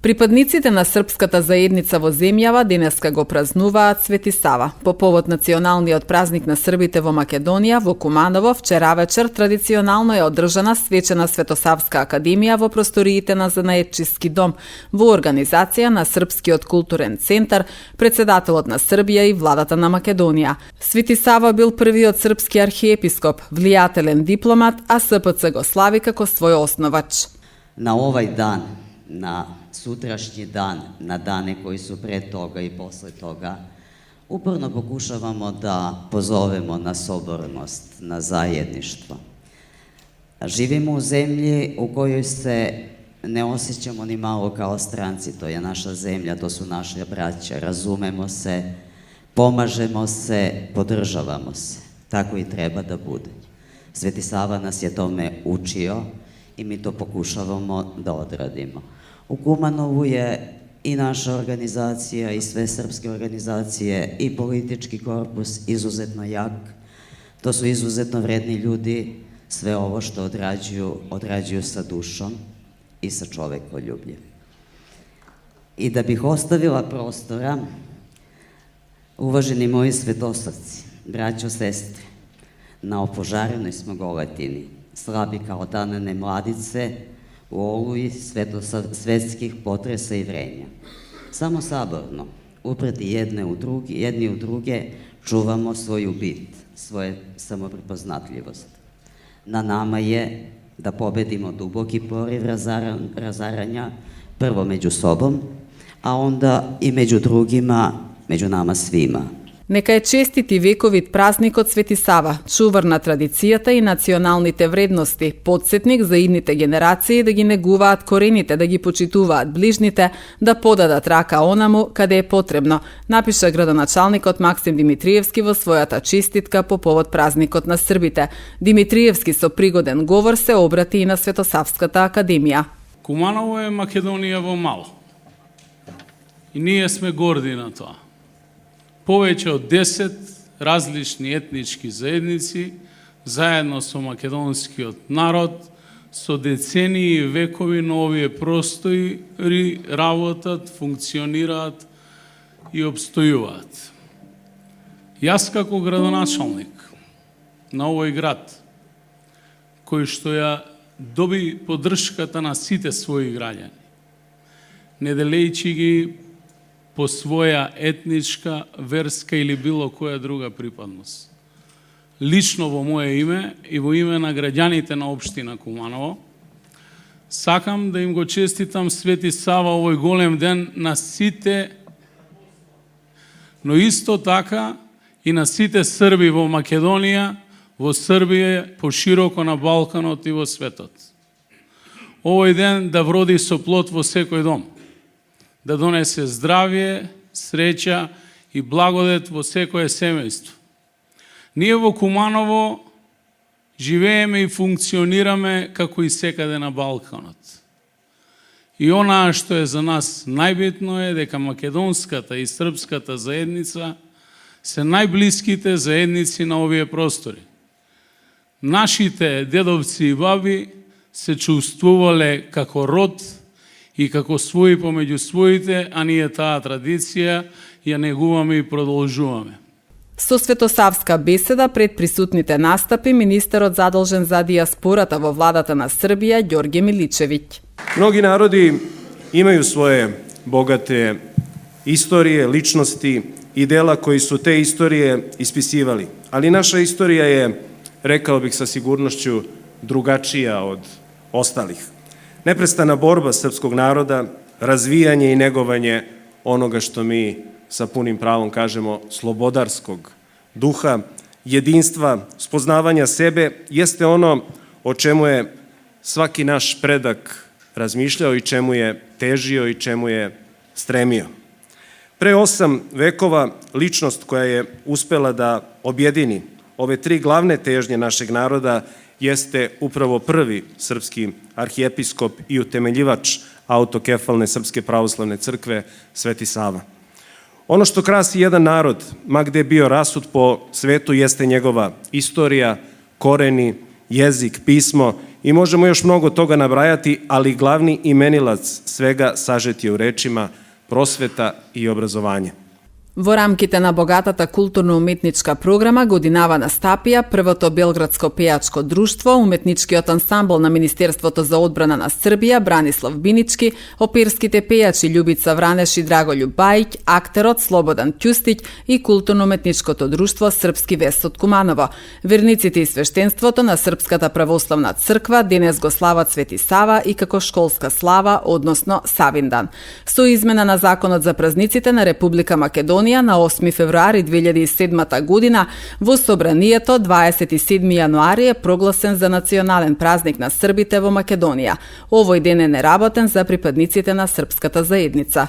Припадниците на српската заедница во земјава денеска го празнуваат Свети Сава. По повод националниот празник на србите во Македонија, во Куманово, вчера вечер традиционално е одржана свечена Светосавска академија во просториите на Занаетчиски дом, во организација на Српскиот културен центар, председателот на Србија и владата на Македонија. Свети Сава бил првиот српски архиепископ, влијателен дипломат, а СПЦ го слави како свој основач. На овај дан, на sutrašnji dan, na dane koji su pre toga i posle toga, uporno pokušavamo da pozovemo na sobornost, na zajedništvo. Živimo u zemlji u kojoj se ne osjećamo ni malo kao stranci, to je naša zemlja, to su naše braće, razumemo se, pomažemo se, podržavamo se. Tako i treba da bude. Sveti Sava nas je tome učio i mi to pokušavamo da odradimo. U Kumanovu je i naša organizacija i sve srpske organizacije i politički korpus izuzetno jak. To su izuzetno vredni ljudi, sve ovo što odrađuju sa dušom i sa čovekoljubljem. I da bih ostavila prostora, uvaženi moji svetosavci, braćo, sestre, na opožarenoj smo goletini, slabi kao tanane mladice, u oluji svetskih potresa i vrenja. Samo saborno, uprti jedni u druge, čuvamo svoju bit, svoje samoprepoznatljivost. Na nama je da pobedimo duboki poriv razaranja, prvo među sobom, a onda i među drugima, među nama svima. Нека е честит и вековит празникот Свети Сава, чувар на традицијата и националните вредности, подсетник за идните генерации да ги негуваат корените, да ги почитуваат ближните, да подадат рака онаму каде е потребно, напиша градоначалникот Максим Димитриевски во својата честитка по повод празникот на србите. Димитриевски со пригоден говор се обрати и на Светосавската академија. Куманово е Македонија во мало. И ние сме горди на тоа. Повеќе од 10 различни етнички заедници, заедно со македонскиот народ, со децении и векови на овие простори работат, функционираат и обстојуваат. Јас како градоначалник на овој град, кој што ја доби поддршката на сите своји граѓани, не делејќи ги по своја етничка, верска или било која друга припадност. Лично во моје име и во име на граѓаните на општина Куманово, сакам да им го честитам Свети Сава овој голем ден на сите, но исто така и на сите срби во Македонија, во Србија, пошироко на Балканот и во светот. Овој ден да вроди со плод во секој дом, да донесе здравје, среќа и благодет во секое семејство. Ние во Куманово живееме и функционираме како и секаде на Балканот. И онаа што е за нас најбитно е дека македонската и српската заедница се најблиските заедници на овие простори. Нашите дедовци и баби се чувствувале како род и како своји помеѓу своите, а ние таа традиција ја негуваме и продолжуваме. Со светосавска беседа пред присутните настапи министерот задолжен за дијаспората во владата на Србија Ѓорѓе Миличевиќ. Mnogi narodi imaju svoje bogate istorije, ličnosti i dela koji su te istorije ispisivali. Ali naša istorija je, rekao bih sa sigurnošću, drugačija od ostalih. Neprestana borba srpskog naroda, razvijanje i negovanje onoga što mi sa punim pravom kažemo slobodarskog duha, jedinstva, spoznavanja sebe, jeste ono o čemu je svaki naš predak razmišljao i čemu je težio i čemu je stremio. Pre 8 vekova ličnost koja je uspela da objedini ove 3 glavne težnje našeg naroda jeste upravo prvi srpski arhijepiskop i utemeljivač autokefalne Srpske pravoslavne crkve Sveti Sava. Ono što krasi jedan narod, ma gde je bio rasut po svetu, jeste njegova istorija, koreni, jezik, pismo I možemo još mnogo toga nabrajati, ali glavni imenilac svega sažet je u rečima prosveta i obrazovanje. Во рамките на богатата културно-уметничка програма годинава настапија првото белградско пејачко друштво, уметничкиот ансамбл на Министерството за одбрана на Србија Бранислав Бинички, оперските пејачи Љубица Вранеш и Драголјуб Бајќ, актерот Слободан Ќустиќ и културно-уметничкото друштво Српски вест од Куманово. Верниците и свештенството на Српската православна црква денес го слават Свети Сава и како школска слава, односно Савиндан. Со измена на законот за празниците на Република Македонија на 8 февруари 2007 година во Собранието 27 јануари е прогласен за национален празник на србите во Македонија. Овој ден е неработен за припадниците на српската заедница.